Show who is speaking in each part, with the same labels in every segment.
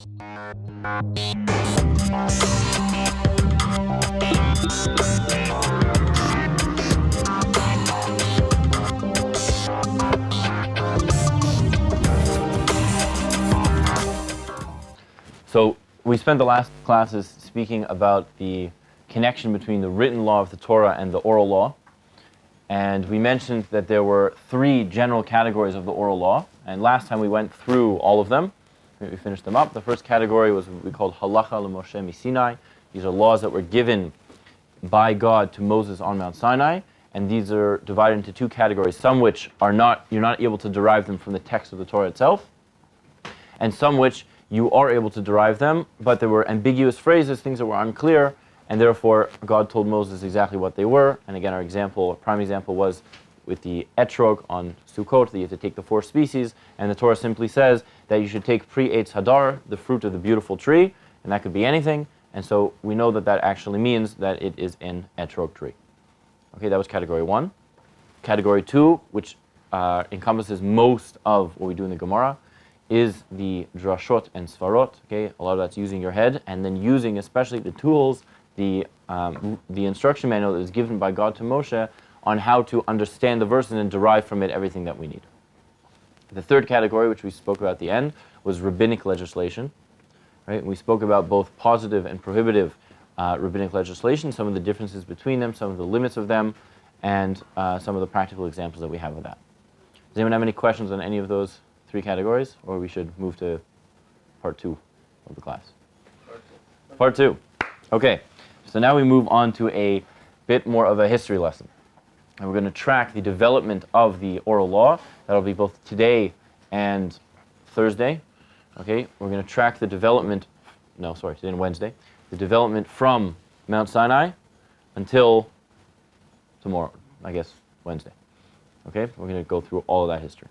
Speaker 1: So we spent the last classes speaking about the connection between the written law of the Torah and the oral law. And we mentioned that there were three general categories of the oral law. And last time we went through all of them. We finished them up. The first category was what we called Halacha l'Moshe miSinai. These are laws that were given by God to Moses on Mount Sinai. And these are divided into two categories, some which are you're not able to derive them from the text of the Torah itself, and some which you are able to derive them, but there were ambiguous phrases, things that were unclear, and therefore God told Moses exactly what they were. And again, our prime example was with the etrog on Sukkot, that you have to take the 4 species, and the Torah simply says that you should take Pri Eitz Hadar, the fruit of the beautiful tree, and that could be anything, and so we know that that actually means that it is an etrog tree. Okay, that was category 1. Category 2, which encompasses most of what we do in the Gemara, is the drashot and svarot. Okay, a lot of that's using your head, and then using especially the tools, the instruction manual that is given by God to Moshe on how to understand the verse and then derive from it everything that we need. The third category, which we spoke about at the end, was rabbinic legislation. Right, we spoke about both positive and prohibitive rabbinic legislation, some of the differences between them, some of the limits of them, and some of the practical examples that we have of that. Does anyone have any questions on any of those 3 categories, or we should move to part 2 of the class? Part 2. Okay, so now we move on to a bit more of a history lesson. And we're going to track the development of the oral law. That'll be both today and Thursday. Okay, we're going to track the development, today and Wednesday, the development from Mount Sinai until tomorrow, I guess Wednesday. Okay, we're going to go through all of that history.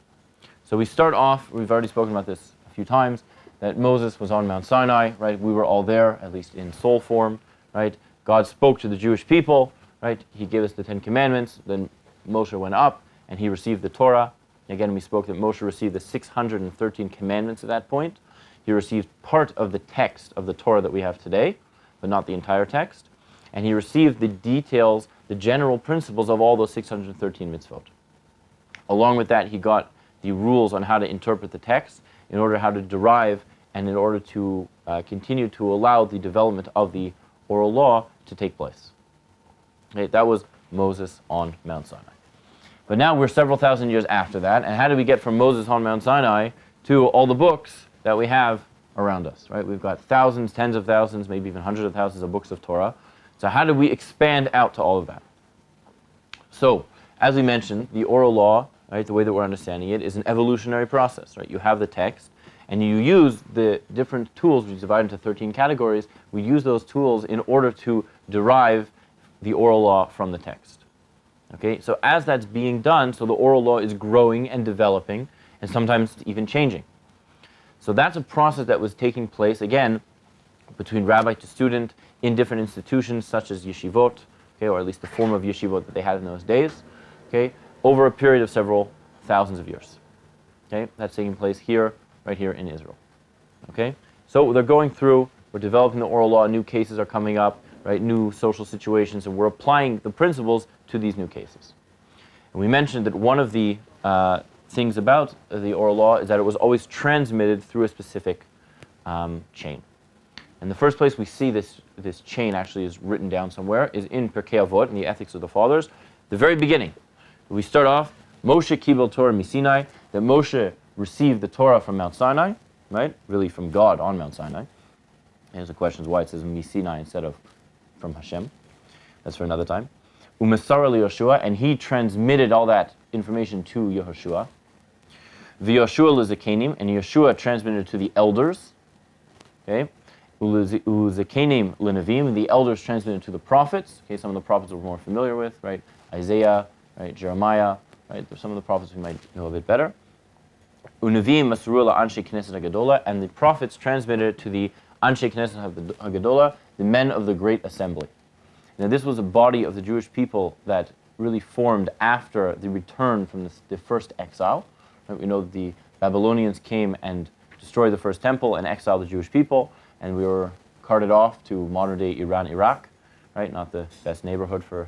Speaker 1: So we start off, we've already spoken about this a few times, that Moses was on Mount Sinai, right? We were all there, at least in soul form, right? God spoke to the Jewish people, right? He gave us the 10 Commandments, then Moshe went up and he received the Torah. Again, we spoke that Moshe received the 613 commandments at that point. He received part of the text of the Torah that we have today, but not the entire text. And he received the details, the general principles of all those 613 mitzvot. Along with that, he got the rules on how to interpret the text in order how to derive and in order to continue to allow the development of the oral law to take place. Okay, that was Moses on Mount Sinai. But now we're several thousand years after that, and how do we get from Moses on Mount Sinai to all the books that we have around us, right? We've got thousands, tens of thousands, maybe even hundreds of thousands of books of Torah. So how do we expand out to all of that? So, as we mentioned, the oral law, right, the way that we're understanding it, is an evolutionary process, right? You have the text, and you use the different tools, which is divided into 13 categories. We use those tools in order to derive the oral law from the text. Okay, so as that's being done, so the oral law is growing and developing, and sometimes even changing. So that's a process that was taking place, again, between rabbi to student in different institutions, such as yeshivot, okay, or at least the form of yeshivot that they had in those days, okay, over a period of several thousands of years. Okay, that's taking place here, right here in Israel. Okay, so they're going through, we're developing the oral law, new cases are coming up, right, new social situations, and we're applying the principles to these new cases. And we mentioned that one of the things about the oral law is that it was always transmitted through a specific chain. And the first place we see this chain actually is written down somewhere is in Pirkei Avot, in the Ethics of the Fathers, the very beginning. We start off, Moshe kibel Torah miSinai, that Moshe received the Torah from Mount Sinai, right? Really from God on Mount Sinai. Here's the question is why it says miSinai instead of from Hashem. That's for another time. Umesara liYoshua, and he transmitted all that information to Yehoshua. V'Yoshua l'Zakenim, and Yeshua transmitted to the elders. Okay. U'Zakenim l'Nevim, and the elders transmitted to the prophets. Okay, some of the prophets we're more familiar with, right? Isaiah, right? Jeremiah, right? There's some of the prophets we might know a bit better. U'Nevim masru la'anshe Knesset HaGadola, and the prophets transmitted it to the Anshe Knesset HaGadola, the men of the great assembly. Now this was a body of the Jewish people that really formed after the return from the first exile. Right? We know the Babylonians came and destroy the first temple and exile the Jewish people, and we were carted off to modern-day Iran, Iraq, right? Not the best neighborhood for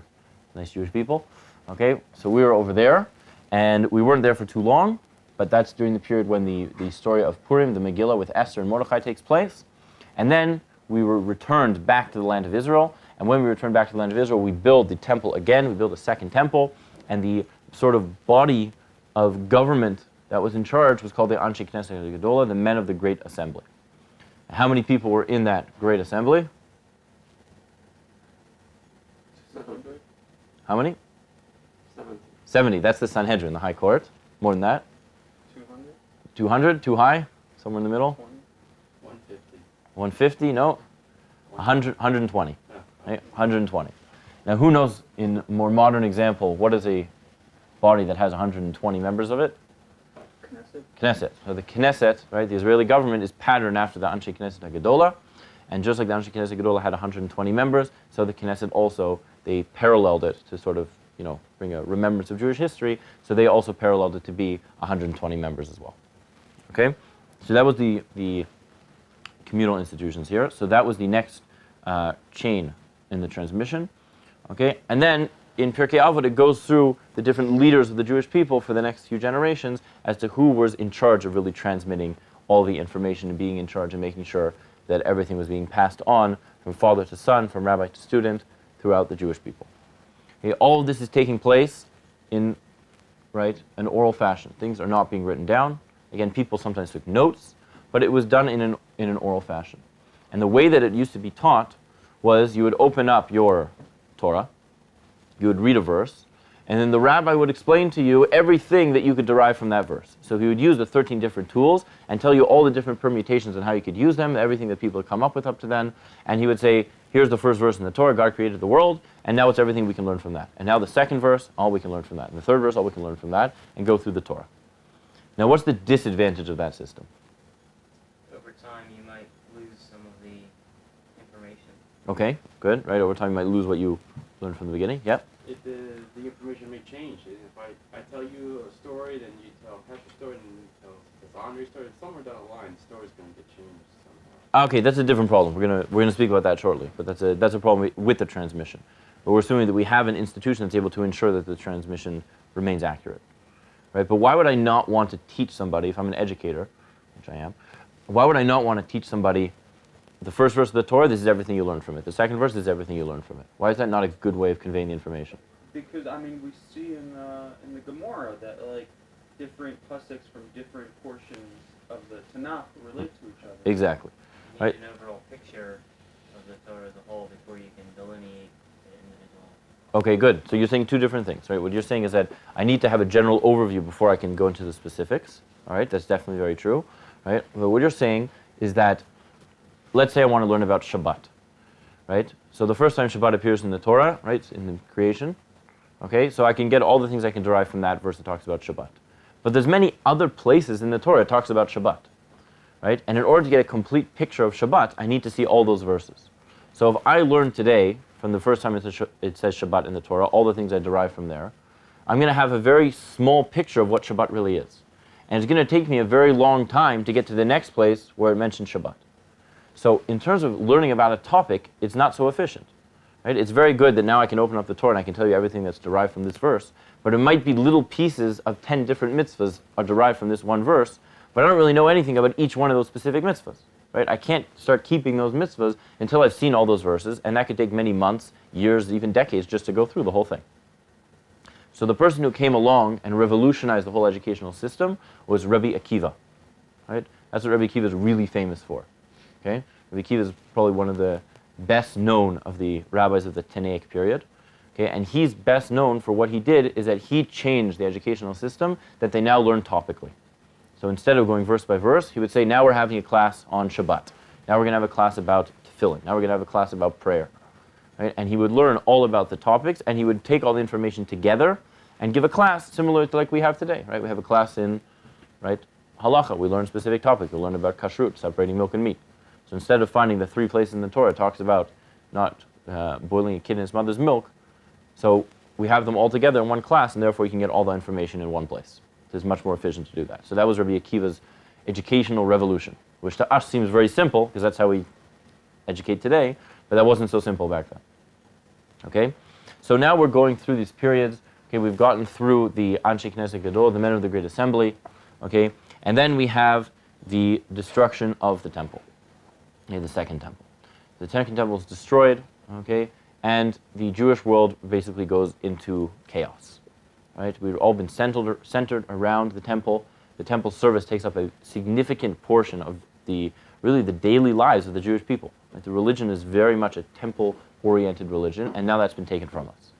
Speaker 1: nice Jewish people. Okay, so we were over there, and we weren't there for too long, but that's during the period when the story of Purim, the Megillah with Esther and Mordechai takes place. And then we were returned back to the land of Israel, and when we returned back to the land of Israel, we build the temple again, we build a second temple, and the sort of body of government that was in charge was called the Anshe Knesset Gedolah, the men of the Great Assembly. How many people were in that Great Assembly?
Speaker 2: 700.
Speaker 1: How many?
Speaker 2: 70.
Speaker 1: 70. That's the Sanhedrin, the High Court. More than that?
Speaker 2: 200.
Speaker 1: 200? Too high? Somewhere in the middle?
Speaker 2: 150.
Speaker 1: 150? No. 100, 120. Right? 120. Now, who knows, in a more modern example, what is a body that has 120 members of it?
Speaker 2: Knesset.
Speaker 1: Knesset. So the Knesset, right, the Israeli government is patterned after the Anshe Knesset HaGedolah, and just like the Anshe Knesset HaGedolah had 120 members, so the Knesset also, they paralleled it to sort of, bring a remembrance of Jewish history, so they also paralleled it to be 120 members as well. Okay? So that was the communal institutions here. So that was the next chain in the transmission. Okay? And then in Pirkei Avot, it goes through the different leaders of the Jewish people for the next few generations as to who was in charge of really transmitting all the information and being in charge and making sure that everything was being passed on from father to son, from rabbi to student, throughout the Jewish people. Okay, all of this is taking place in an oral fashion. Things are not being written down. Again, people sometimes took notes, but it was done in an oral fashion. And the way that it used to be taught was you would open up your Torah, you would read a verse, and then the rabbi would explain to you everything that you could derive from that verse. So he would use the 13 different tools and tell you all the different permutations and how you could use them, everything that people had come up with up to then. And he would say, here's the first verse in the Torah, God created the world, and now it's everything we can learn from that. And now the second verse, all we can learn from that. And the third verse, all we can learn from that, and go through the Torah. Now what's the disadvantage of that system?
Speaker 3: Over time, you might lose some of the information.
Speaker 1: Okay, good, right? Over time you might lose what you learned from the beginning. Yep.
Speaker 4: The information may change. If I tell you a story, then you tell Pastor's story, and you tell the Andre's story, somewhere down the line, the story's going to get changed somehow.
Speaker 1: Okay, that's a different problem. We're gonna speak about that shortly, but that's a problem with the transmission. But we're assuming that we have an institution that's able to ensure that the transmission remains accurate, right? But why would I not want to teach somebody, if I'm an educator, which I am, why would I not want to teach somebody the first verse of the Torah, this is everything you learn from it. The second verse, this is everything you learn from it. Why is that not a good way of conveying the information?
Speaker 2: Because we see in the Gemara that different pastics from different portions of the Tanakh relate to each other.
Speaker 1: Exactly.
Speaker 3: You
Speaker 1: Right.
Speaker 3: need an overall picture of the Torah as a whole before you can delineate the individual.
Speaker 1: Okay, good. So you're saying two different things, right? What you're saying is that I need to have a general overview before I can go into the specifics. All right, that's definitely very true, right? But what you're saying is that, let's say I want to learn about Shabbat, right? So the first time Shabbat appears in the Torah, right, in the creation, okay, so I can get all the things I can derive from that verse that talks about Shabbat. But there's many other places in the Torah that talks about Shabbat, right? And in order to get a complete picture of Shabbat, I need to see all those verses. So if I learn today, from the first time it says Shabbat in the Torah, all the things I derive from there, I'm going to have a very small picture of what Shabbat really is. And it's going to take me a very long time to get to the next place where it mentions Shabbat. So in terms of learning about a topic, it's not so efficient. Right? It's very good that now I can open up the Torah and I can tell you everything that's derived from this verse, but it might be little pieces of 10 different mitzvahs are derived from this one verse, but I don't really know anything about each one of those specific mitzvahs. Right? I can't start keeping those mitzvahs until I've seen all those verses, and that could take many months, years, even decades just to go through the whole thing. So the person who came along and revolutionized the whole educational system was Rabbi Akiva. Right? That's what Rabbi Akiva is really famous for. Okay? Rabbi Akiva is probably one of the best known of the rabbis of the Tanaic period. Okay? And he's best known for what he did is that he changed the educational system that they now learn topically. So instead of going verse by verse, he would say, now we're having a class on Shabbat. Now we're going to have a class about tefillin. Now we're going to have a class about prayer. Right? And he would learn all about the topics, and he would take all the information together and give a class similar to like we have today. Right? We have a class in halacha. We learn specific topics. We learn about kashrut, separating milk and meat. So instead of finding the 3 places in the Torah it talks about not boiling a kid in its mother's milk, so we have them all together in one class, and therefore you can get all the information in one place. So it's much more efficient to do that. So that was Rabbi Akiva's educational revolution, which to us seems very simple because that's how we educate today, but that wasn't so simple back then. Okay? So now we're going through these periods. Okay, we've gotten through the Anshe Knesset Gadol, the men of the Great Assembly. Okay, and then we have the destruction of the temple. Okay, the second temple. The second temple is destroyed. Okay, and the Jewish world basically goes into chaos. Right? We've all been centered around the temple. The temple service takes up a significant portion of the daily lives of the Jewish people. Right? The religion is very much a temple-oriented religion, and now that's been taken from us.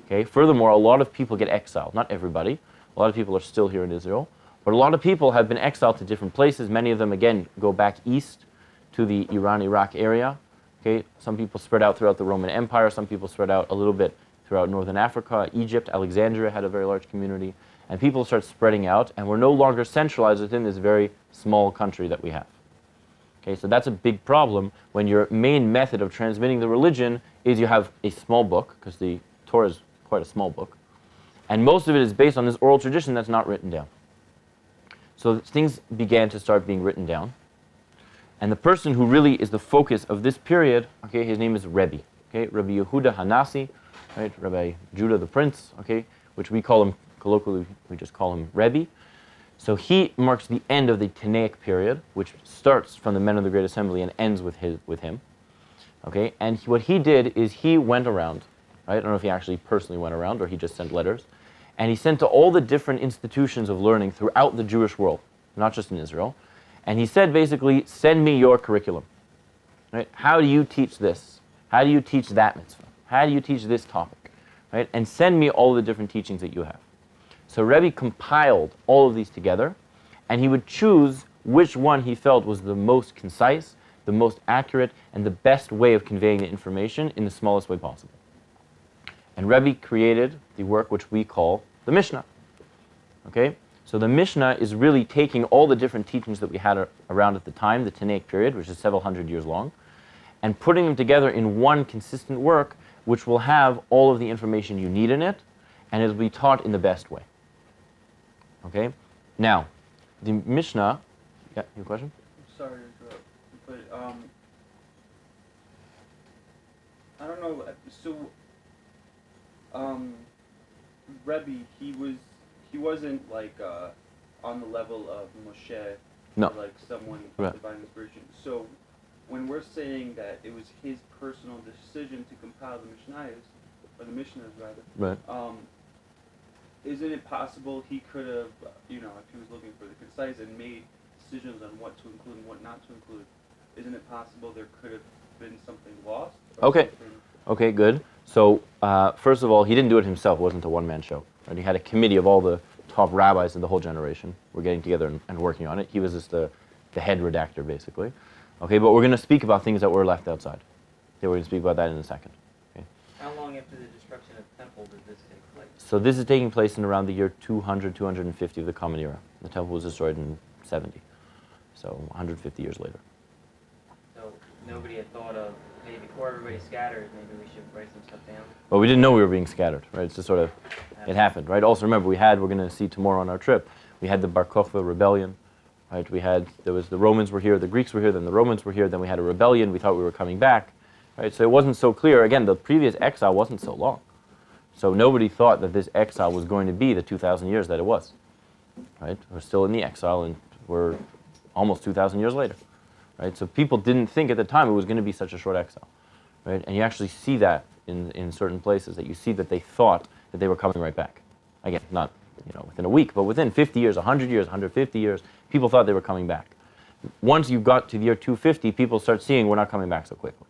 Speaker 1: Okay? Furthermore, a lot of people get exiled. Not everybody. A lot of people are still here in Israel. But a lot of people have been exiled to different places. Many of them, again, go back east to the Iran-Iraq area. Okay? Some people spread out throughout the Roman Empire. Some people spread out a little bit throughout northern Africa. Egypt, Alexandria had a very large community. And people start spreading out, and we're no longer centralized within this very small country that we have. Okay, so that's a big problem when your main method of transmitting the religion is you have a small book, because the Torah is quite a small book, and most of it is based on this oral tradition that's not written down. So things began to start being written down, and the person who really is the focus of this period, okay, his name is Rabbi, okay, Rabbi Yehuda Hanasi, right, Rabbi Judah the Prince, okay, which we call him, colloquially, we just call him Rabbi. So he marks the end of the Tanaic period, which starts from the men of the Great Assembly and ends with him. Okay, and what he did is he went around, right? I don't know if he actually personally went around or he just sent letters, and he sent to all the different institutions of learning throughout the Jewish world, not just in Israel, and he said basically, send me your curriculum. Right? How do you teach this? How do you teach that mitzvah? How do you teach this topic? Right? And send me all the different teachings that you have. So Rebbe compiled all of these together, and he would choose which one he felt was the most concise, the most accurate, and the best way of conveying the information in the smallest way possible. And Rebbe created the work which we call the Mishnah. Okay? So the Mishnah is really taking all the different teachings that we had around at the time, the Tanaic period, which is several hundred years long, and putting them together in one consistent work which will have all of the information you need in it, and it will be taught in the best way. Okay? Now, the Mishnah... Yeah, your question?
Speaker 2: Sorry to interrupt, but I don't know. So, Rebbe, he wasn't like on the level of Moshe,
Speaker 1: no,
Speaker 2: or like someone
Speaker 1: right.
Speaker 2: with divine inspiration. So, when we're saying that it was his personal decision to compile the Mishnayos, or the Mishnahs rather,
Speaker 1: right.
Speaker 2: Isn't it possible he could have, if he was looking for the concise and made decisions on what to include and what not to include, isn't it possible there could have been something lost?
Speaker 1: Okay. Okay, good. So, first of all, he didn't do it himself. It wasn't a one-man show. Right? He had a committee of all the top rabbis of the whole generation. We're getting together and working on it. He was just the head redactor, basically. Okay, but we're going to speak about things that were left outside. Okay, we're going to speak about that in a second. Okay.
Speaker 3: How long after the destruction of the temple did this take place?
Speaker 1: So this is taking place in around the year 200, 250 of the Common Era. The temple was destroyed in 70. So 150 years later.
Speaker 3: So nobody had thought of, hey, before everybody scatters, maybe we should write some stuff down?
Speaker 1: Well, we didn't know we were being scattered, right? It's just sort of, it happened, right? Also remember, we're going to see tomorrow on our trip, we had the Bar Kokhba rebellion, right? There was the Romans were here, the Greeks were here, then the Romans were here, then we had a rebellion, we thought we were coming back, right? So it wasn't so clear. Again, the previous exile wasn't so long. So nobody thought that this exile was going to be the 2,000 years that it was, right? We're still in the exile, and we're almost 2,000 years later, right? So people didn't think at the time it was going to be such a short exile, right? And you actually see that in certain places, that you see that they thought that they were coming right back. Again, not within a week, but within 50 years, 100 years, 150 years, people thought they were coming back. Once you got to the year 250, people start seeing we're not coming back so quickly.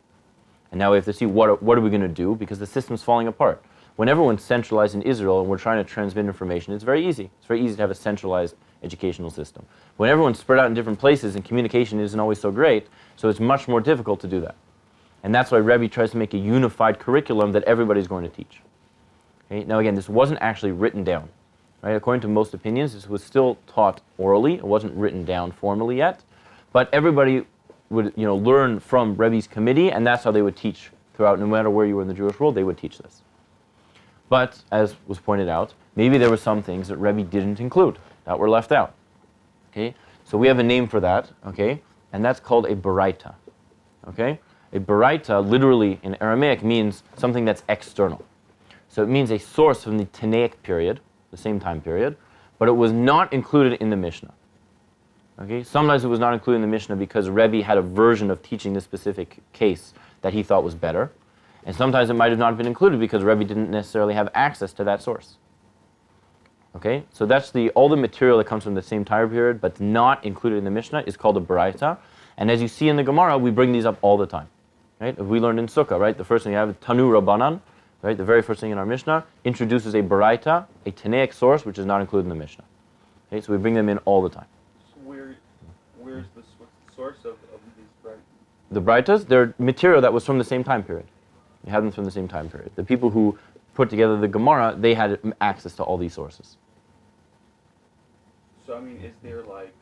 Speaker 1: And now we have to see what are we going to do, because the system's falling apart. When everyone's centralized in Israel and we're trying to transmit information, it's very easy. It's very easy to have a centralized educational system. When everyone's spread out in different places and communication isn't always so great, so it's much more difficult to do that. And that's why Rebbe tries to make a unified curriculum that everybody's going to teach. Okay? Now again, this wasn't actually written down. Right? According to most opinions, this was still taught orally. It wasn't written down formally yet. But everybody would learn from Rebbe's committee, and that's how they would teach throughout. No matter where you were in the Jewish world, they would teach this. But, as was pointed out, maybe there were some things that Rebbe didn't include, that were left out. Okay? So we have a name for that, okay? And that's called a baraita, okay? A baraita, literally in Aramaic, means something that's external. So it means a source from the Tanaic period, the same time period, but it was not included in the Mishnah. Okay? Sometimes it was not included in the Mishnah because Rabbi had a version of teaching this specific case that he thought was better. And sometimes it might have not been included because Rabbi didn't necessarily have access to that source. Okay? So that's all the material that comes from the same time period but not included in the Mishnah is called a baraita. And as you see in the Gemara, we bring these up all the time. Right? We learned in Sukkah, right? The first thing you have is Tanu Rabbanan, right? The very first thing in our Mishnah introduces a baraita, a Tanaic source, which is not included in the Mishnah. Okay? So we bring them in all the time.
Speaker 2: So what's the source of these braitas?
Speaker 1: The braitas, they're material that was from the same time period. You have them from the same time period. The people who put together the Gemara, they had access to all these sources.
Speaker 2: So I mean, is there like,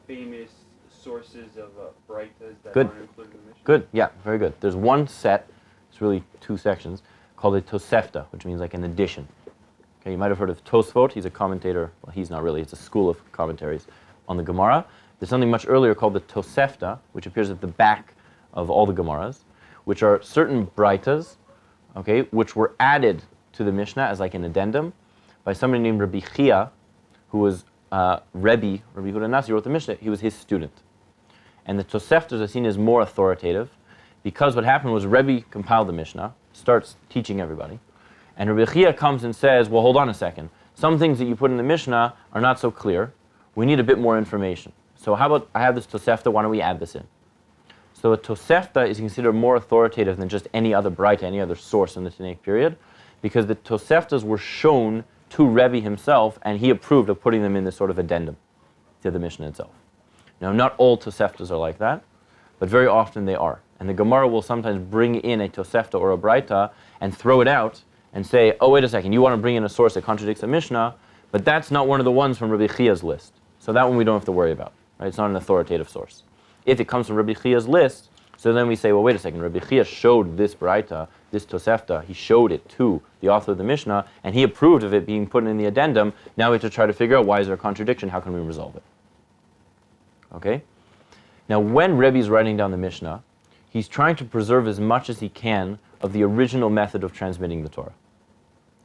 Speaker 2: famous sources of braitas that
Speaker 1: Good.
Speaker 2: aren't included in the Mishnah?
Speaker 1: Good, yeah, very good. There's one set, it's really two sections, called a Tosefta, which means like an addition. Okay, you might have heard of Tosfot. He's a commentator. Well, he's not really. It's a school of commentaries on the Gemara. There's something much earlier called the Tosefta, which appears at the back of all the Gemaras, which are certain braitas, okay, which were added to the Mishnah as like an addendum by somebody named Rabbi Chia, who was Rabbi Huda Nasi wrote the Mishnah. He was his student. And the Toseftas are seen as more authoritative because what happened was Rabbi compiled the Mishnah, starts teaching everybody, and Rabbi Chia comes and says, well, hold on a second. Some things that you put in the Mishnah are not so clear. We need a bit more information. So how about I have this Tosefta, why don't we add this in? So a Tosefta is considered more authoritative than just any other Braita, any other source in the Tanaic period, because the Toseftas were shown to Rebbe himself, and he approved of putting them in this sort of addendum to the Mishnah itself. Now, not all Toseftas are like that, but very often they are. And the Gemara will sometimes bring in a Tosefta or a Braita and throw it out and say, oh, wait a second, you want to bring in a source that contradicts a Mishnah, but that's not one of the ones from Rabbi Chia's list. So that one we don't have to worry about. Right? It's not an authoritative source. If it comes from Rabbi Chia's list, so then we say, well, wait a second, Rabbi Chia showed this Braita, this Tosefta, he showed it to the author of the Mishnah, and he approved of it being put in the addendum. Now we have to try to figure out why is there a contradiction, how can we resolve it? Okay? Now when Rebbe's writing down the Mishnah, he's trying to preserve as much as he can of the original method of transmitting the Torah.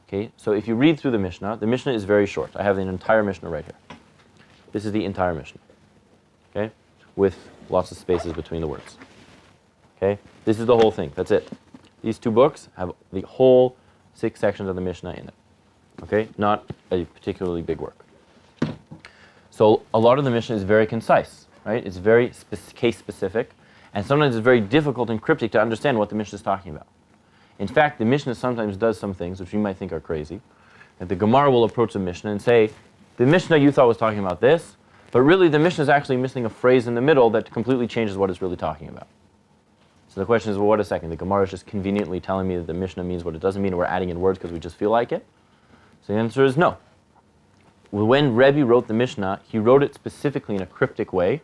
Speaker 1: Okay? So if you read through the Mishnah is very short. I have an entire Mishnah right here. This is the entire Mishnah. Okay? With lots of spaces between the words. Okay? This is the whole thing. That's it. These two books have the whole 6 sections of the Mishnah in it. Okay? Not a particularly big work. So a lot of the Mishnah is very concise, right? It's very case-specific, and sometimes it's very difficult and cryptic to understand what the Mishnah is talking about. In fact, the Mishnah sometimes does some things which you might think are crazy. That the Gemara will approach the Mishnah and say, the Mishnah you thought was talking about this, but really the Mishnah is actually missing a phrase in the middle that completely changes what it's really talking about. So the question is, well, wait a second, the Gemara is just conveniently telling me that the Mishnah means what it doesn't mean, and we're adding in words because we just feel like it? So the answer is no. When Rebbe wrote the Mishnah, he wrote it specifically in a cryptic way.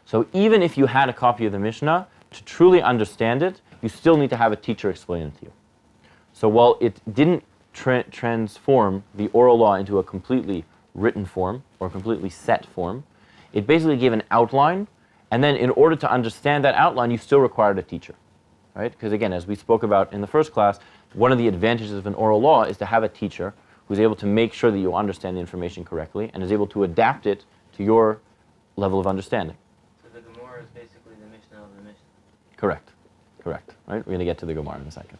Speaker 1: So even if you had a copy of the Mishnah, to truly understand it, you still need to have a teacher explain it to you. So while it didn't transform the oral law into a completely written form or completely set form, it basically gave an outline, and then in order to understand that outline, you still required a teacher, right? Because again, as we spoke about in the first class, one of the advantages of an oral law is to have a teacher who's able to make sure that you understand the information correctly and is able to adapt it to your level of understanding.
Speaker 3: So the Gemara is basically the Mishnah of the Mishnah.
Speaker 1: Correct. Right? We're going to get to the Gemara in a second.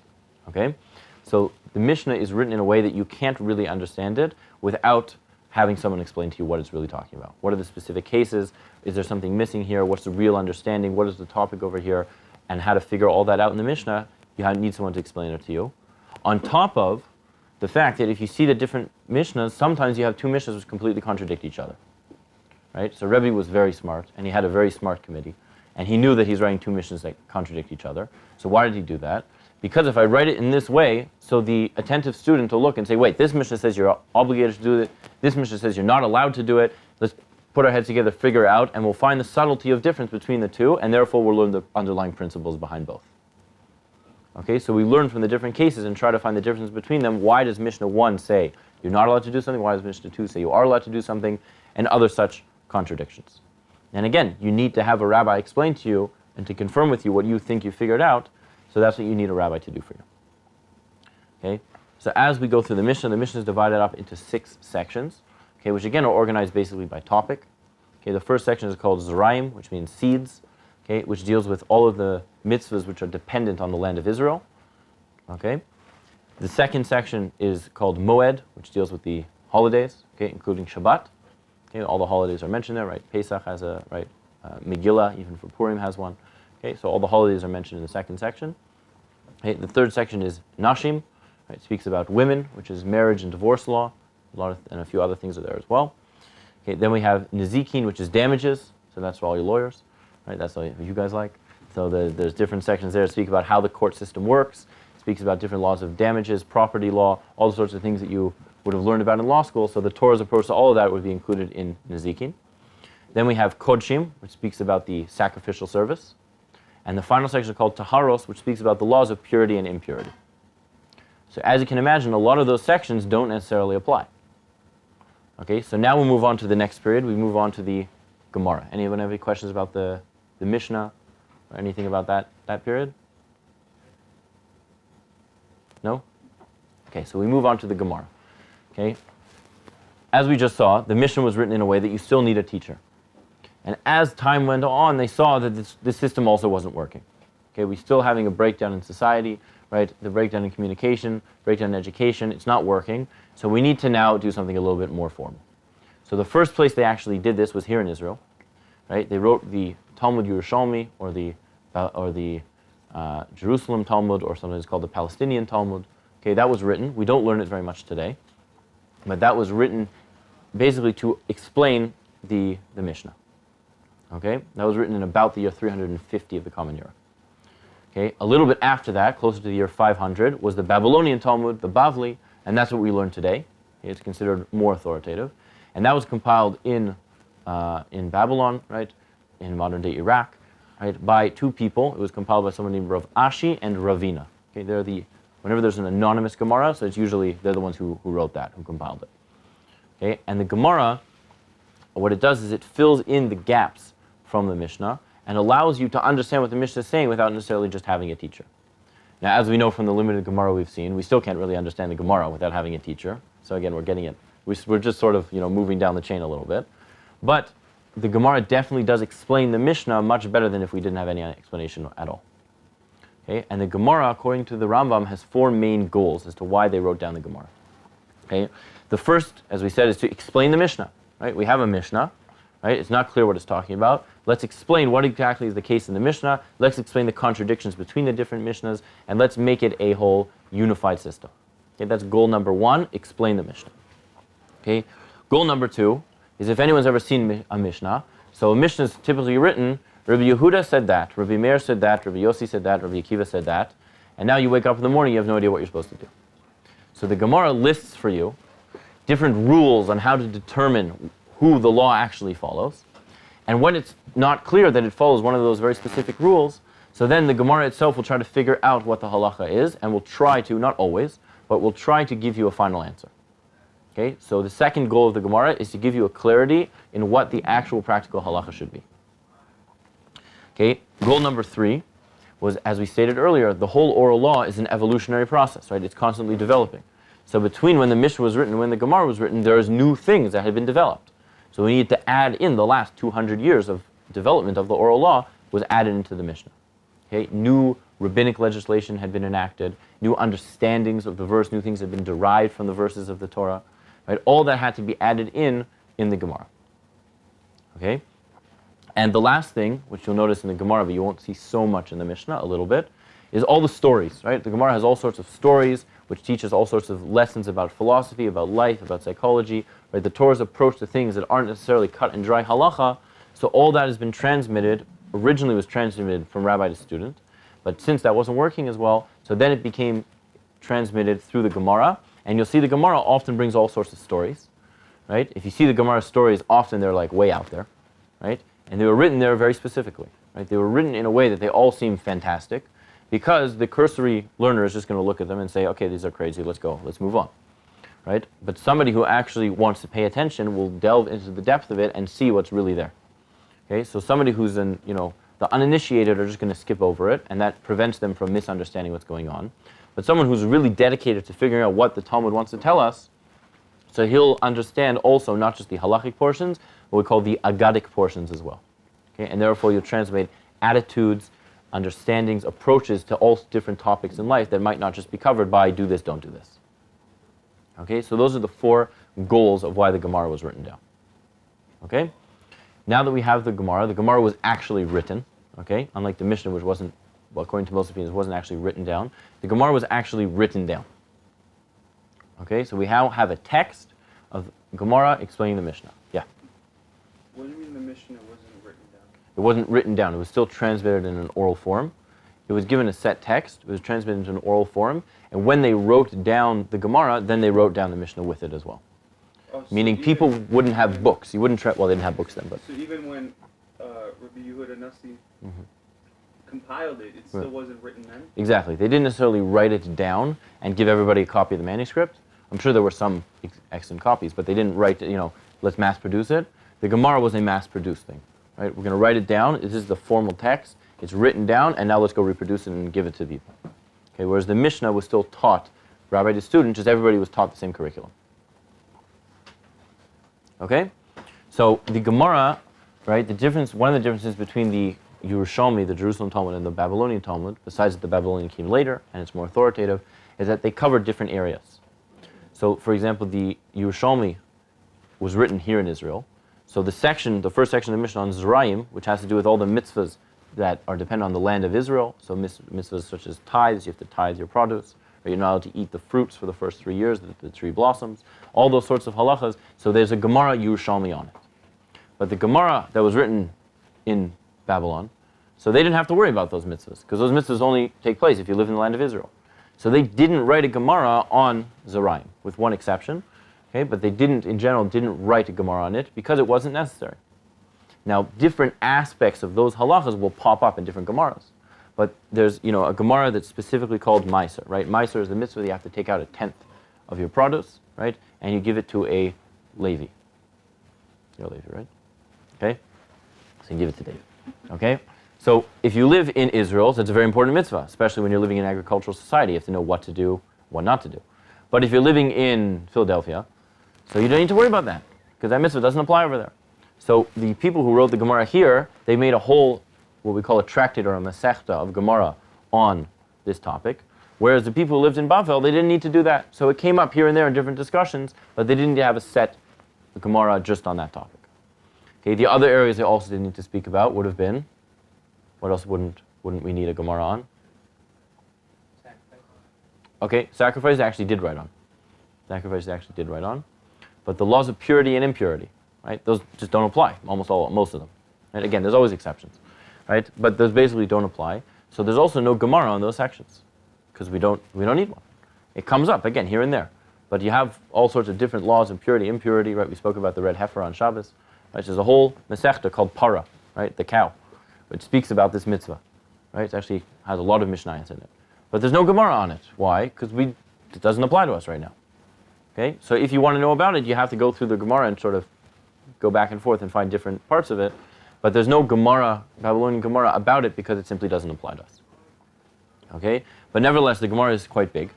Speaker 1: Okay? So the Mishnah is written in a way that you can't really understand it without having someone explain to you what it's really talking about. What are the specific cases? Is there something missing here? What's the real understanding? What is the topic over here? And how to figure all that out in the Mishnah, you need someone to explain it to you. On top of the fact that if you see the different Mishnahs, sometimes you have two Mishnahs which completely contradict each other. Right? So Rebbe was very smart, and he had a very smart committee. And he knew that he's writing two Mishnahs that contradict each other. So why did he do that? Because if I write it in this way, so the attentive student will look and say, wait, this Mishnah says you're obligated to do it. This Mishnah says you're not allowed to do it. Let's put our heads together, figure it out, and we'll find the subtlety of difference between the two, and therefore we'll learn the underlying principles behind both. Okay, so we learn from the different cases and try to find the difference between them. Why does Mishnah 1 say you're not allowed to do something? Why does Mishnah 2 say you are allowed to do something? and other such contradictions. And again, you need to have a rabbi explain to you and to confirm with you what you think you figured out, so that's what you need a rabbi to do for you. Okay? So as we go through the Mishnah is divided up into 6 sections, okay, which again are organized basically by topic. Okay, the first section is called Zeraim, which means seeds, okay, which deals with all of the mitzvahs which are dependent on the land of Israel. Okay? The second section is called Moed, which deals with the holidays, okay, including Shabbat. Okay, all the holidays are mentioned there, right? Pesach has a, right? Megillah, even for Purim, has one. Okay, so all the holidays are mentioned in the second section. Okay, the third section is Nashim, right? It speaks about women, which is marriage and divorce law. And a few other things are there as well. Okay, then we have Nizikin, which is damages. So that's for all your lawyers, right? That's what you guys like. So there's different sections there that speak about how the court system works. It speaks about different laws of damages, property law, all the sorts of things that you would have learned about in law school. So the Torah's approach to all of that would be included in Nizikin. Then we have Kodshim, which speaks about the sacrificial service. And the final section is called Taharos, which speaks about the laws of purity and impurity. So as you can imagine, a lot of those sections don't necessarily apply. Okay, so now we move on to the next period. We move on to the Gemara. Anyone have any questions about the Mishnah or anything about that period? No? Okay, so we move on to the Gemara. Okay, as we just saw, the Mishnah was written in a way that you still need a teacher. And as time went on, they saw that this system also wasn't working. Okay, we're still having a breakdown in society, right? The breakdown in communication, breakdown in education, it's not working. So we need to now do something a little bit more formal. So the first place they actually did this was here in Israel, right? They wrote the Talmud Yerushalmi, or the Jerusalem Talmud, or sometimes called the Palestinian Talmud. Okay, that was written. We don't learn it very much today, but that was written basically to explain the Mishnah. Okay, that was written in about the year 350 of the Common Era. Okay, a little bit after that, closer to the year 500, was the Babylonian Talmud, the Bavli, and that's what we learn today. Okay, it's considered more authoritative, and that was compiled in Babylon, right, in modern-day Iraq, right, by 2 people. It was compiled by someone named Rav Ashi and Ravina. Okay, they're whenever there's an anonymous Gemara, so it's usually they're the ones who wrote that, who compiled it. Okay, and the Gemara, what it does is it fills in the gaps from the Mishnah and allows you to understand what the Mishnah is saying without necessarily just having a teacher. Now, as we know from the limited Gemara we've seen, we still can't really understand the Gemara without having a teacher. So again, we're getting it. We're just sort of, moving down the chain a little bit. But the Gemara definitely does explain the Mishnah much better than if we didn't have any explanation at all. Okay? And the Gemara, according to the Rambam, has 4 main goals as to why they wrote down the Gemara. Okay? The first, as we said, is to explain the Mishnah. Right? We have a Mishnah. Right? It's not clear what it's talking about. Let's explain what exactly is the case in the Mishnah. Let's explain the contradictions between the different Mishnahs, and let's make it a whole unified system. Okay, that's goal number 1, explain the Mishnah. Okay, goal number 2 is if anyone's ever seen a Mishnah, so a Mishnah is typically written, Rabbi Yehuda said that, Rabbi Meir said that, Rabbi Yossi said that, Rabbi Akiva said that, and now you wake up in the morning, you have no idea what you're supposed to do. So the Gemara lists for you different rules on how to determine who the law actually follows. And when it's not clear that it follows one of those very specific rules, so then the Gemara itself will try to figure out what the halacha is, and will try to, not always, but will try to give you a final answer. Okay, so the second goal of the Gemara is to give you a clarity in what the actual practical halacha should be. Okay, goal number 3 was, as we stated earlier, the whole oral law is an evolutionary process, right? It's constantly developing. So between when the Mishnah was written and when the Gemara was written, there's new things that had been developed. So we need to add in the last 200 years of development of the oral law was added into the Mishnah. Okay, new rabbinic legislation had been enacted, new understandings of the verse, new things had been derived from the verses of the Torah. Right? All that had to be added in the Gemara. Okay? And the last thing, which you'll notice in the Gemara, but you won't see so much in the Mishnah, a little bit, is all the stories, right? The Gemara has all sorts of stories, which teaches all sorts of lessons about philosophy, about life, about psychology, right? The Torah's approach to things that aren't necessarily cut and dry halacha, so all that has been transmitted, originally was transmitted from rabbi to student, but since that wasn't working as well, so then it became transmitted through the Gemara, and you'll see the Gemara often brings all sorts of stories, right? If you see the Gemara stories, often they're like way out there, right? And they were written there very specifically, right? They were written in a way that they all seem fantastic, because the cursory learner is just going to look at them and say, okay, these are crazy, let's go, let's move on. right? But somebody who actually wants to pay attention will delve into the depth of it and see what's really there. Okay, so somebody who's the uninitiated are just going to skip over it, and that prevents them from misunderstanding what's going on. But someone who's really dedicated to figuring out what the Talmud wants to tell us, so he'll understand also not just the halachic portions, but we call the agadic portions as well. Okay, and therefore you'll translate attitudes, understandings, approaches to all different topics in life that might not just be covered by do this, don't do this. Okay, so those are the 4 goals of why the Gemara was written down. Okay, now that we have the Gemara was actually written. Okay, unlike the Mishnah, which wasn't, well, according to most opinions, wasn't actually written down. The Gemara was actually written down. Okay, so we now have a text of Gemara explaining the Mishnah. Yeah.
Speaker 2: What do you mean the Mishnah wasn't written down?
Speaker 1: It wasn't written down. It was still transmitted in an oral form. It was given a set text. It was transmitted into an oral form. And when they wrote down the Gemara, then they wrote down the Mishnah with it as well.
Speaker 2: Oh, so
Speaker 1: Meaning people wouldn't have books. You wouldn't well, they didn't have books then, but.
Speaker 2: So even when Rabbi Yehuda Nasi compiled it, it still
Speaker 1: Right.
Speaker 2: wasn't written then?
Speaker 1: Exactly. They didn't necessarily write it down and give everybody a copy of the manuscript. I'm sure there were some excellent copies, but they didn't write, let's mass produce it. The Gemara was a mass produced thing, right? We're going to write it down. This is the formal text. It's written down, and now let's go reproduce it and give it to people. Okay, whereas the Mishnah was still taught rabbi to student, just everybody was taught the same curriculum. Okay? So the Gemara, right, one of the differences between the Yerushalmi, the Jerusalem Talmud, and the Babylonian Talmud, besides that the Babylonian came later and it's more authoritative, is that they covered different areas. So, for example, the Yerushalmi was written here in Israel. So the first section of the Mishnah on Zerayim, which has to do with all the mitzvahs that are dependent on the land of Israel, so mitzvahs such as tithes, you have to tithe your produce, or you're not allowed to eat the fruits for the first 3 years that the tree blossoms, all those sorts of halachas. So there's a Gemara Yerushalmi on it. But the Gemara that was written in Babylon, so they didn't have to worry about those mitzvahs, because those mitzvahs only take place if you live in the land of Israel. So they didn't write a Gemara on Zerayim, with one exception, okay? But they in general didn't write a Gemara on it because it wasn't necessary. Now, different aspects of those halachas will pop up in different Gemaras. But there's, a Gemara that's specifically called Meiser, right? Meiser is the mitzvah that you have to take out 1/10 of your produce, right? And you give it to a Levi. You're a Levi, right? Okay? So you give it to David, okay? So if you live in Israel, so it's a very important mitzvah, especially when you're living in an agricultural society. You have to know what to do, what not to do. But if you're living in Philadelphia, so you don't need to worry about that, because that mitzvah doesn't apply over there. So the people who wrote the Gemara here, they made a whole, what we call a tractate or a masechta of Gemara on this topic, whereas the people who lived in Bavel, they didn't need to do that. So it came up here and there in different discussions, but they didn't have a set Gemara just on that topic. Okay, the other areas they also didn't need to speak about would have been, what else wouldn't we need a Gemara on?
Speaker 3: Sacrifice.
Speaker 1: Okay, sacrifice they actually did write on. Sacrifice they actually did write on. But the laws of purity and impurity, right? Those just don't apply, most of them. And again, there's always exceptions, right? But those basically don't apply. So there's also no Gemara on those sections, because we don't need one. It comes up, again, here and there. But you have all sorts of different laws of purity, impurity, right? We spoke about the red heifer on Shabbos, right? There's a whole masechta called para, right? The cow, which speaks about this mitzvah, right? It actually has a lot of mishnayos in it. But there's no Gemara on it. Why? Because it doesn't apply to us right now. Okay? So if you want to know about it, you have to go through the Gemara and sort of go back and forth and find different parts of it. But there's no Gemara, Babylonian Gemara, about it because it simply doesn't apply to us. Okay? But nevertheless, the Gemara is quite big.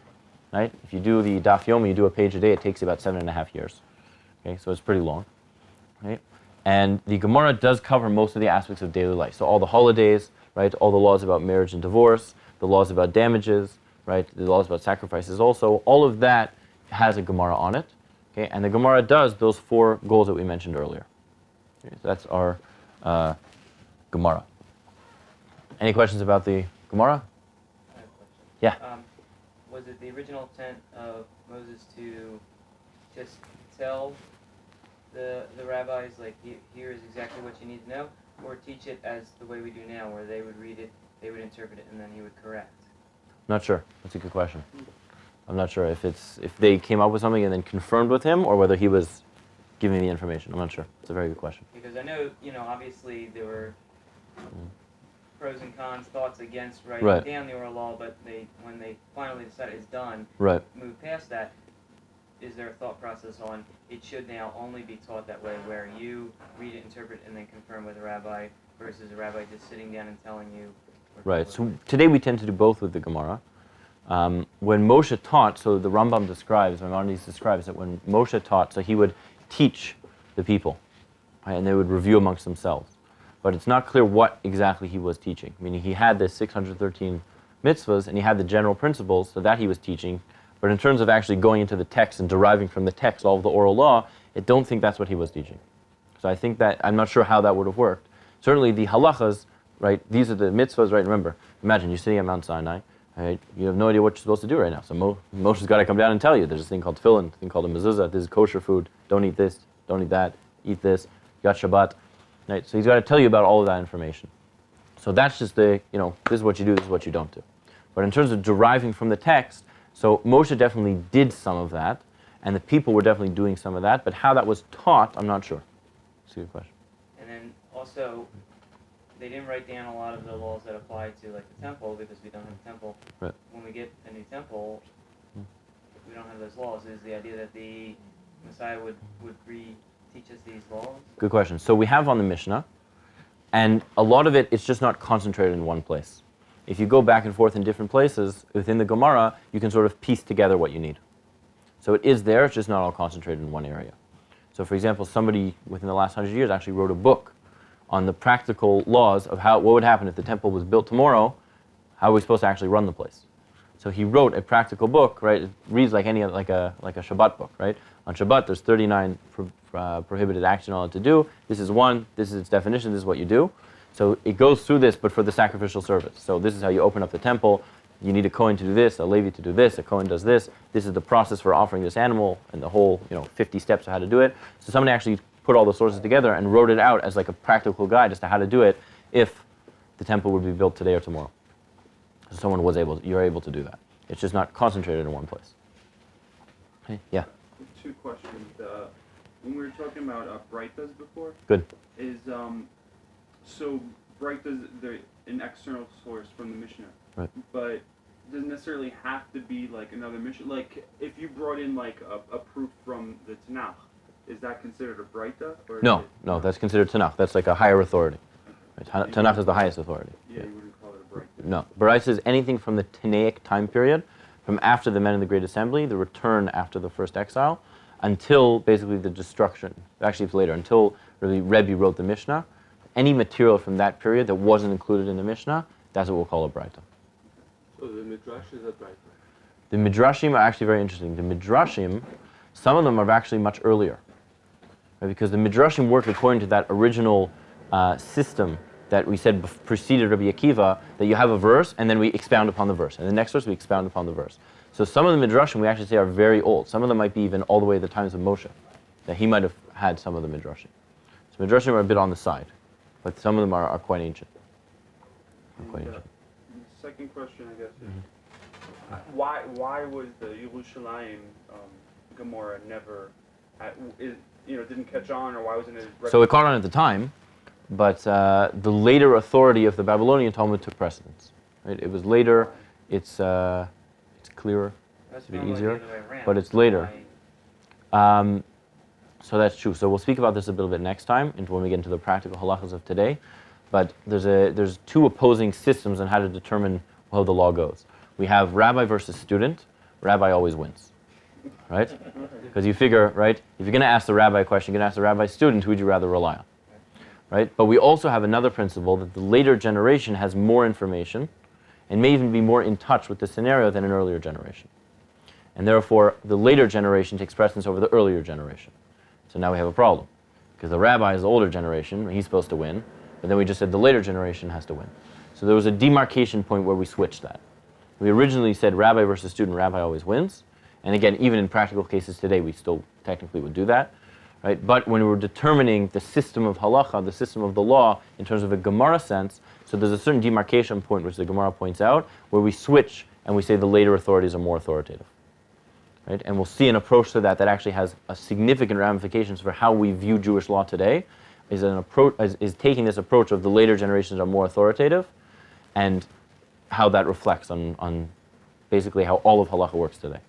Speaker 1: Right? If you do the Daf Yomi, you do a page a day, it takes about 7.5 years. Okay? So it's pretty long. Right? And the Gemara does cover most of the aspects of daily life. So all the holidays, right? All the laws about marriage and divorce, the laws about damages, right? The laws about sacrifices also. All of that has a Gemara on it. Okay? And the Gemara does those 4 goals that we mentioned earlier. Okay? So that's our Gemara. Any questions about the Gemara?
Speaker 3: I have a question.
Speaker 1: Yeah.
Speaker 3: Was it the original intent of Moses to just tell the rabbis, like, here is exactly what you need to know, or teach it as the way we do now, where they would read it, they would interpret it, and then he would correct?
Speaker 1: Not sure. That's a good question. I'm not sure if they came up with something and then confirmed with him, or whether he was giving the information. I'm not sure. It's a very good question.
Speaker 3: Because I know, obviously there were pros and cons, thoughts against writing
Speaker 1: Right.
Speaker 3: down the oral law, but when they finally decided it's done,
Speaker 1: Right.
Speaker 3: moved past that, is there a thought process on it should now only be taught that way, where you read it, interpret, and then confirm with a rabbi, versus a rabbi just sitting down and telling you?
Speaker 1: Right. So today we tend to do both with the Gemara. When Moshe taught, so the Rambam describes, Maimonides describes that when Moshe taught, so he would teach the people, right, and they would review amongst themselves. But it's not clear what exactly he was teaching. Meaning he had the 613 mitzvahs and he had the general principles, so that he was teaching. But in terms of actually going into the text and deriving from the text all of the oral law, I don't think that's what he was teaching. So I think that, I'm not sure how that would have worked. Certainly the halachas, right, these are the mitzvahs, right, remember, imagine you're sitting at Mount Sinai, right, you have no idea what you're supposed to do right now. So Moshe's got to come down and tell you, there's this thing called tefillin, a thing called a mezuzah, this is kosher food, don't eat this, don't eat that, eat this, you got Shabbat. Right, so he's got to tell you about all of that information. So that's just this is what you do, this is what you don't do. But in terms of deriving from the text, so Moshe definitely did some of that, and the people were definitely doing some of that, but how that was taught, I'm not sure. That's a good question.
Speaker 3: And then also, they didn't write down a lot of the laws that apply to like the temple, because we don't have a temple.
Speaker 1: Right.
Speaker 3: When we get a new temple, we don't have those laws. Is the idea that the Messiah would teach us these laws?
Speaker 1: Good question. So we have on the Mishnah, and a lot of it, it's just not concentrated in one place. If you go back and forth in different places within the Gemara, you can sort of piece together what you need. So it is there, it's just not all concentrated in one area. So for example, somebody within the last 100 years actually wrote a book on the practical laws of what would happen if the temple was built tomorrow, how are we supposed to actually run the place. So he wrote a practical book, right? It reads like any like a Shabbat book, right? On Shabbat, there's 39 prohibited acts you're not allowed to do. This is one. This is its definition. This is what you do. So it goes through this, but for the sacrificial service. So this is how you open up the temple. You need a Kohen to do this, a Levi to do this, a Kohen does this. This is the process for offering this animal, and the whole 50 steps of how to do it. So somebody actually put all the sources together and wrote it out as like a practical guide as to how to do it if the temple would be built today or tomorrow. So someone was you're able to do that. It's just not concentrated in one place. Okay. Yeah.
Speaker 2: Two questions. When we were talking about braitas before,
Speaker 1: Good.
Speaker 2: is so braitas, they're an external source from the Mishnah,
Speaker 1: right?
Speaker 2: But doesn't necessarily have to be like another Mishnah. Like if you brought in like a proof from the Tanakh, is that considered a braita? Or
Speaker 1: No, that's considered Tanakh. That's like a higher authority. Right? Tanakh is the highest authority.
Speaker 2: Yeah, you wouldn't call it a braita.
Speaker 1: No, Baraita is anything from the Tanaic time period, from after the men in the Great Assembly, the return after the first exile, until basically the destruction. Actually, it's later, until really Rabbi wrote the Mishnah. Any material from that period that wasn't included in the Mishnah, that's what we'll call a Baraita.
Speaker 5: So the Midrash is a Baraita?
Speaker 1: The Midrashim are actually very interesting. The Midrashim, some of them are actually much earlier, right? Because the Midrashim work according to that original system that we said preceded Rabbi Akiva, that you have a verse and then we expound upon the verse, and the next verse we expound upon the verse. So some of the Midrashim we actually say are very old. Some of them might be even all the way to the times of Moshe, that he might have had some of the Midrashim. So Midrashim are a bit on the side, but some of them are quite ancient.
Speaker 2: The second question, I guess, is why was the Yerushalayim Gemara never, didn't catch on, or why wasn't it?
Speaker 1: So it caught on at the time, but the later authority of the Babylonian Talmud took precedence. Right? It was later. It's clearer. It's a bit easier, but it's later. So that's true. So we'll speak about this a little bit next time, when we get into the practical halachas of today. But there's two opposing systems on how to determine how the law goes. We have rabbi versus student. Rabbi always wins, right? Because you figure, right, if you're going to ask the rabbi a question, you're going to ask the rabbi student, who would you rather rely on? Right? But we also have another principle that the later generation has more information and may even be more in touch with the scenario than an earlier generation. And therefore, the later generation takes precedence over the earlier generation. So now we have a problem. Because the rabbi is the older generation, he's supposed to win, but then we just said the later generation has to win. So there was a demarcation point where we switched that. We originally said rabbi versus student, rabbi always wins. And again, even in practical cases today, we still technically would do that. Right? But when we were determining the system of halacha, the system of the law, in terms of a Gemara sense, so there's a certain demarcation point which the Gemara points out, where we switch and we say the later authorities are more authoritative. Right? And we'll see an approach to that actually has a significant ramifications for how we view Jewish law today, is taking this approach of the later generations are more authoritative, and how that reflects on basically how all of halacha works today.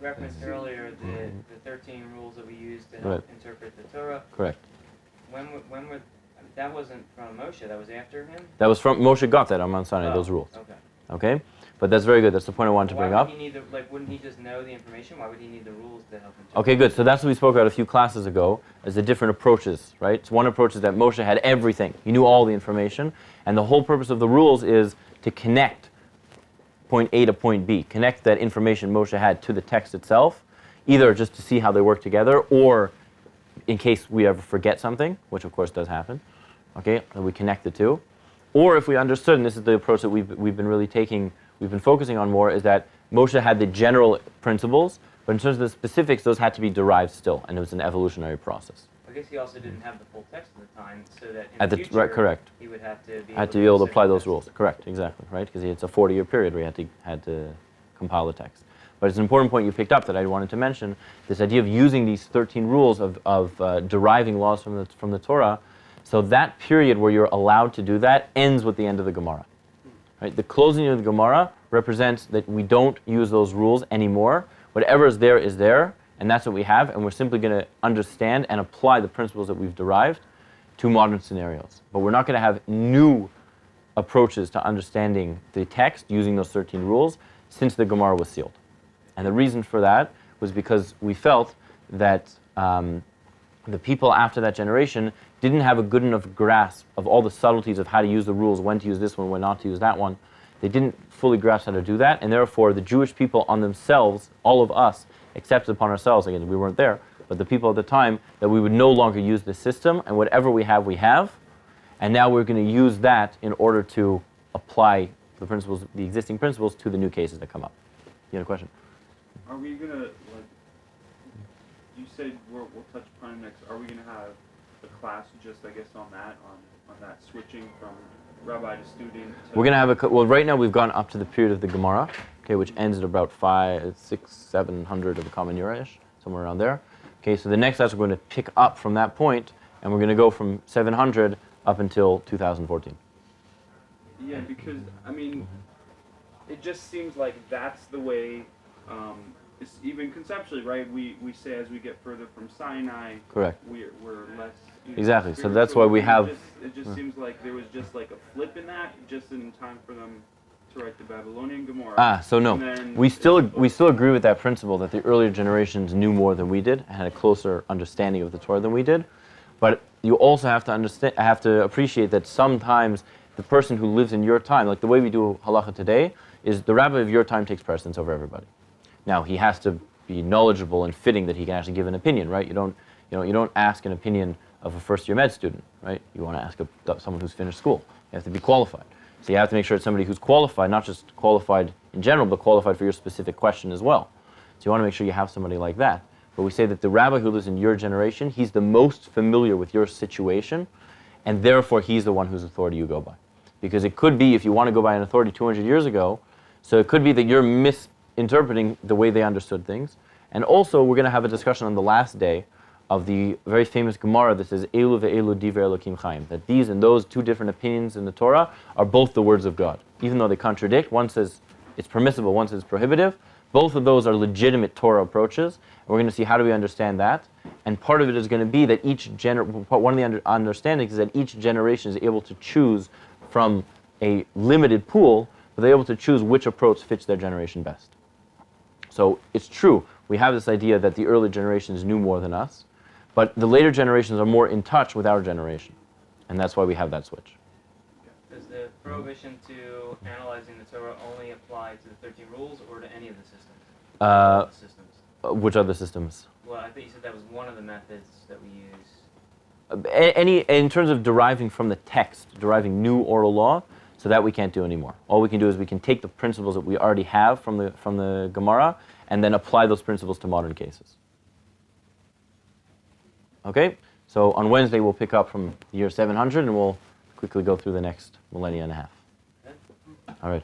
Speaker 3: referenced earlier the 13 rules that we use to help
Speaker 1: Right.
Speaker 3: interpret the Torah.
Speaker 1: Correct.
Speaker 3: When were that wasn't from Moshe? That was after him.
Speaker 1: That was from Moshe got that on Mount Sinai, those rules.
Speaker 3: Okay.
Speaker 1: Okay? But that's very good. That's the point I wanted to bring
Speaker 3: Why
Speaker 1: up.
Speaker 3: would he need wouldn't he just know the information? Why would he need the rules to help interpret?
Speaker 1: Okay, good. So that's what we spoke about a few classes ago as the different approaches, right? So one approach is that Moshe had everything. He knew all the information. And the whole purpose of the rules is to connect point A to point B. Connect that information Moshe had to the text itself, either just to see how they work together or in case we ever forget something, which of course does happen, okay, that we connect the two. Or if we understood, and this is the approach that we've been really taking, we've been focusing on more, is that Moshe had the general principles, but in terms of the specifics, those had to be derived still, and it was an evolutionary process.
Speaker 3: I guess he also didn't have the full text at the time, so that in
Speaker 1: At
Speaker 3: the
Speaker 1: the
Speaker 3: future
Speaker 1: right, correct.
Speaker 3: he would have to be
Speaker 1: able to apply
Speaker 3: specific
Speaker 1: those
Speaker 3: text.
Speaker 1: rules. Correct, exactly, right? Because it's a 40-year period where he had to compile the text. But it's an important point you picked up that I wanted to mention, this idea of using these 13 rules of deriving laws from the Torah. So that period where you're allowed to do that ends with the end of the Gemara. Right? The closing of the Gemara represents that we don't use those rules anymore. Whatever is there, and that's what we have, and we're simply going to understand and apply the principles that we've derived to modern scenarios. But we're not going to have new approaches to understanding the text using those 13 rules since the Gemara was sealed. And the reason for that was because we felt that the people after that generation didn't have a good enough grasp of all the subtleties of how to use the rules, when to use this one, when not to use that one. They didn't fully grasp how to do that, and therefore the Jewish people on themselves, all of us, accepted upon ourselves, again, we weren't there, but the people at the time, that we would no longer use this system, and whatever we have, and now we're going to use that in order to apply the principles, the existing principles, to the new cases that come up. You had a question?
Speaker 2: Are we gonna, like, you said we'll touch upon it next, are we gonna have a class just, I guess, on that switching from rabbi to student?
Speaker 1: We're going to have well, right now we've gone up to the period of the Gemara, okay, which ends at about 700 of the Common Era-ish, somewhere around there. Okay, so the next class we're going to pick up from that point, and we're going to go from 700 up until 2014.
Speaker 2: Yeah, because, I mean, it just seems like that's the way, it's even conceptually, right? We say as we get further from Sinai,
Speaker 1: Correct.
Speaker 2: We're less.
Speaker 1: Exactly. So that's why we have.
Speaker 2: It just seems like there was just like a flip in that, just in time for them to write the Babylonian Gemara.
Speaker 1: So no, we still agree with that principle that the earlier generations knew more than we did and had a closer understanding of the Torah than we did. But you also have to appreciate that sometimes the person who lives in your time, like the way we do halacha today, is the rabbi of your time takes precedence over everybody. Now he has to be knowledgeable and fitting that he can actually give an opinion, right? You don't ask an opinion of a first-year med student, right? You want to ask someone who's finished school. You have to be qualified. So you have to make sure it's somebody who's qualified, not just qualified in general, but qualified for your specific question as well. So you want to make sure you have somebody like that. But we say that the rabbi who lives in your generation, he's the most familiar with your situation, and therefore he's the one whose authority you go by. Because it could be, if you want to go by an authority 200 years ago, so it could be that you're misinterpreting the way they understood things. And also, we're going to have a discussion on the last day of the very famous Gemara that says, Elu ve'elu divrei Elokim chaim, that these and those two different opinions in the Torah are both the words of God. Even though they contradict, one says it's permissible, one says prohibitive, both of those are legitimate Torah approaches. And we're going to see how do we understand that. And part of it is going to be that one of the understandings is that each generation is able to choose from a limited pool, but they're able to choose which approach fits their generation best. So it's true, we have this idea that the early generations knew more than us, but the later generations are more in touch with our generation. And that's why we have that switch.
Speaker 3: Does the prohibition to analyzing the Torah only apply to the 13 rules or to any of the systems? All the systems?
Speaker 1: Which other systems?
Speaker 3: Well, I think you said that was one of the methods that we use.
Speaker 1: In terms of deriving from the text, deriving new oral law, so that we can't do anymore. All we can do is we can take the principles that we already have from the Gemara and then apply those principles to modern cases. Okay? So on Wednesday we'll pick up from the year 700 and we'll quickly go through the next millennia and a half. All right.